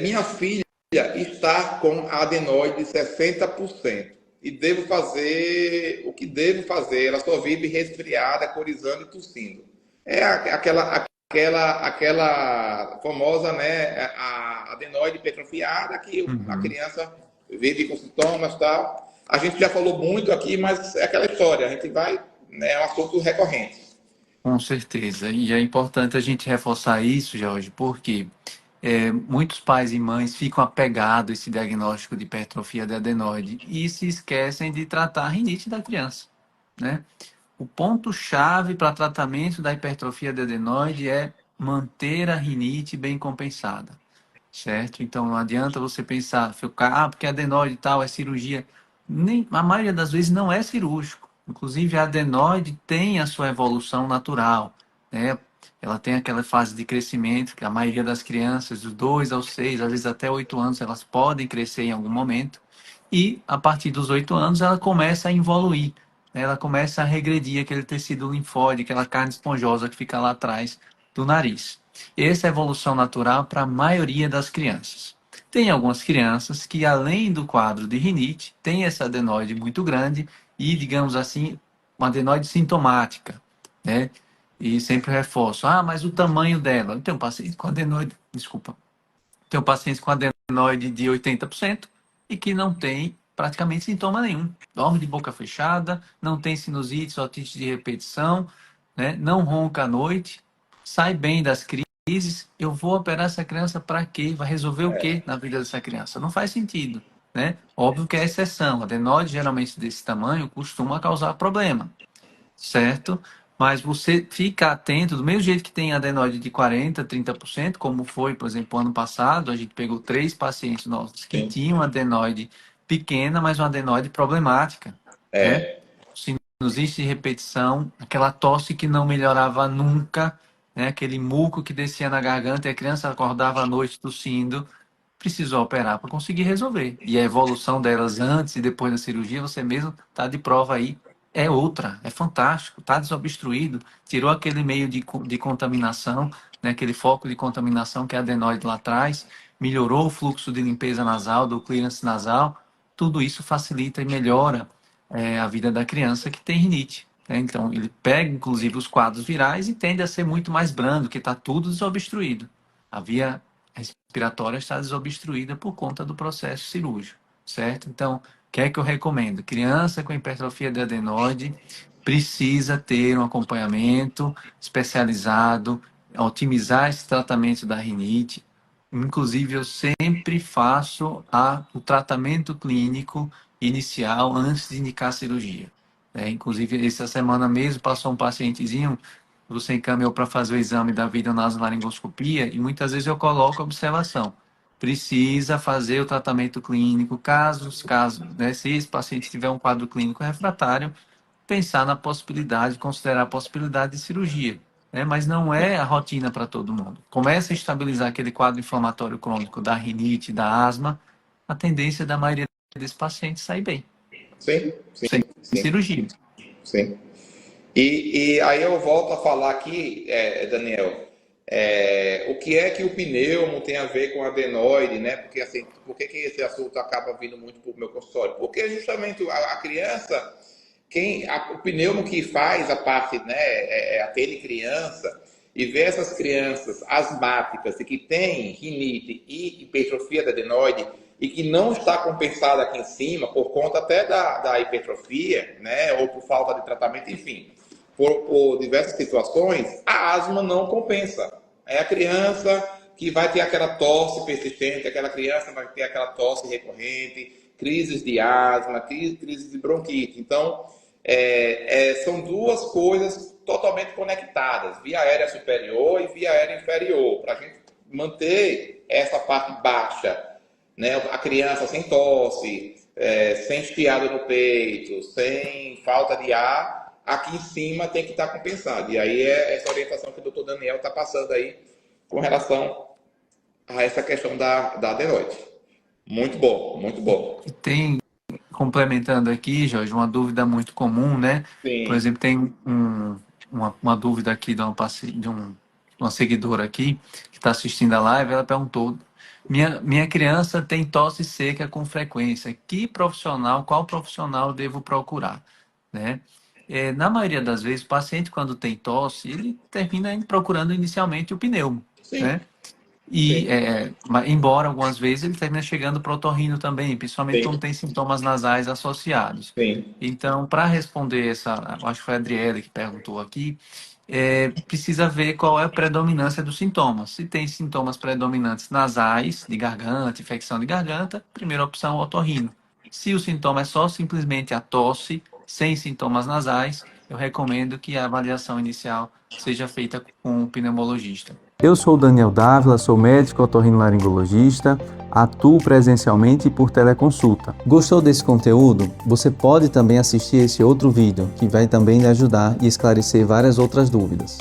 minha filha está com a adenoide de 60% e devo fazer o que devo fazer. Ela só vive resfriada, corizando e tossindo. É aquela famosa, né, a adenoide hipertrofiada que a Uhum. criança vive com sintomas e tal. A gente já falou muito aqui, mas é aquela história, a gente vai, né, é um assunto recorrente. Com certeza. E é importante a gente reforçar isso, Jorge, porque muitos pais e mães ficam apegados a esse diagnóstico de hipertrofia de adenoide e se esquecem de tratar a rinite da criança, né? O ponto-chave para tratamento da hipertrofia de adenoide é manter a rinite bem compensada, certo? Então não adianta você pensar, ficar, porque adenoide e tal é cirurgia. Nem, a maioria das vezes não é cirúrgico. Inclusive a adenoide tem a sua evolução natural, né? Ela tem aquela fase de crescimento que a maioria das crianças, dos 2 aos 6, às vezes até 8 anos, elas podem crescer em algum momento. E a partir dos 8 anos ela começa a evoluir, né? Ela começa a regredir aquele tecido linfóide, aquela carne esponjosa que fica lá atrás do nariz. Essa é a evolução natural para a maioria das crianças. Tem algumas crianças que, além do quadro de rinite, tem essa adenoide muito grande e, digamos assim, uma adenoide sintomática, né? E sempre reforço, mas o tamanho dela. Eu tenho um paciente com adenoide, desculpa, tenho pacientes com adenoide de 80% e que não tem praticamente sintoma nenhum. Dorme de boca fechada, não tem sinusite, otite de repetição, né? Não ronca à noite, sai bem das crises. Eu vou operar essa criança para quê? Vai resolver o quê na vida dessa criança? Não faz sentido, né? Óbvio que é exceção. Adenoide geralmente desse tamanho costuma causar problema, certo? Mas você fica atento, do mesmo jeito que tem adenoide de 40%, 30%, como foi, por exemplo, ano passado, a gente pegou 3 pacientes nossos que Sim. tinham adenoide pequena, mas uma adenoide problemática, né? É, Sinusite de repetição, aquela tosse que não melhorava nunca, né? Aquele muco que descia na garganta e a criança acordava à noite tossindo, precisou operar para conseguir resolver. E a evolução delas antes e depois da cirurgia, você mesmo está de prova aí, é outra, é fantástico, está desobstruído, tirou aquele meio de contaminação, né, aquele foco de contaminação que é a adenoide lá atrás, melhorou o fluxo de limpeza nasal, do clearance nasal, tudo isso facilita e melhora a vida da criança que tem rinite, né? Então, ele pega, inclusive, os quadros virais e tende a ser muito mais brando, que está tudo desobstruído. A via respiratória está desobstruída por conta do processo cirúrgico, certo? Então, o que é que eu recomendo? Criança com hipertrofia de adenoide precisa ter um acompanhamento especializado, otimizar esse tratamento da rinite. Inclusive, eu sempre faço o tratamento clínico inicial antes de indicar a cirurgia, né? Inclusive, essa semana mesmo passou um pacientezinho, você encaminhou para fazer o exame da videonasolaringoscopia e muitas vezes eu coloco a observação. Precisa fazer o tratamento clínico, caso, né, se esse paciente tiver um quadro clínico refratário, pensar na possibilidade, considerar a possibilidade de cirurgia, né? Mas não é a rotina para todo mundo. Começa a estabilizar aquele quadro inflamatório crônico da rinite, da asma, a tendência da maioria desses pacientes sair bem, sim, sem sim, sim, cirurgia. sim. E aí eu volto a falar aqui, Daniel, o que é que o pneumo tem a ver com adenoide, né? Porque assim, por que esse assunto acaba vindo muito para o meu consultório? Porque justamente a criança, o pneumo que faz a parte, né, aquele criança, e ver essas crianças asmáticas e que têm rinite e hipertrofia da adenoide e que não está compensada aqui em cima por conta até da hipertrofia, né, ou por falta de tratamento, enfim, por diversas situações, a asma não compensa. É a criança que vai ter aquela tosse persistente, aquela criança vai ter aquela tosse recorrente, crises de asma, crises de bronquite. Então, são duas coisas totalmente conectadas, via aérea superior e via aérea inferior, para a gente manter essa parte baixa, né? A criança sem tosse, sem chiado no peito, sem falta de ar, aqui em cima tem que estar compensado. E aí é essa orientação que o doutor Daniel está passando aí com relação a essa questão da adenoide. Muito bom, muito bom. E tem, complementando aqui, Jorge, uma dúvida muito comum, né? Por Sim, exemplo, tem uma dúvida aqui de, de um uma seguidora aqui, que está assistindo a live, ela perguntou: minha criança tem tosse seca com frequência. Qual profissional eu devo procurar? Né? Na maioria das vezes, o paciente, quando tem tosse, ele termina procurando inicialmente o pneumo, Sim, né? E, sim, embora algumas vezes ele termine chegando para o otorrino também, principalmente quando sim, tem sintomas nasais associados. sim, Então, para responder acho que foi a Adriele que perguntou aqui, precisa ver qual é a predominância dos sintomas. Se tem sintomas predominantes nasais, de garganta, infecção de garganta, primeira opção, otorrino. Se o sintoma é só simplesmente a tosse, sem sintomas nasais, eu recomendo que a avaliação inicial seja feita com o pneumologista. Eu sou o Daniel Dávila, sou médico otorrinolaringologista, atuo presencialmente e por teleconsulta. Gostou desse conteúdo? Você pode também assistir esse outro vídeo, que vai também lhe ajudar e esclarecer várias outras dúvidas.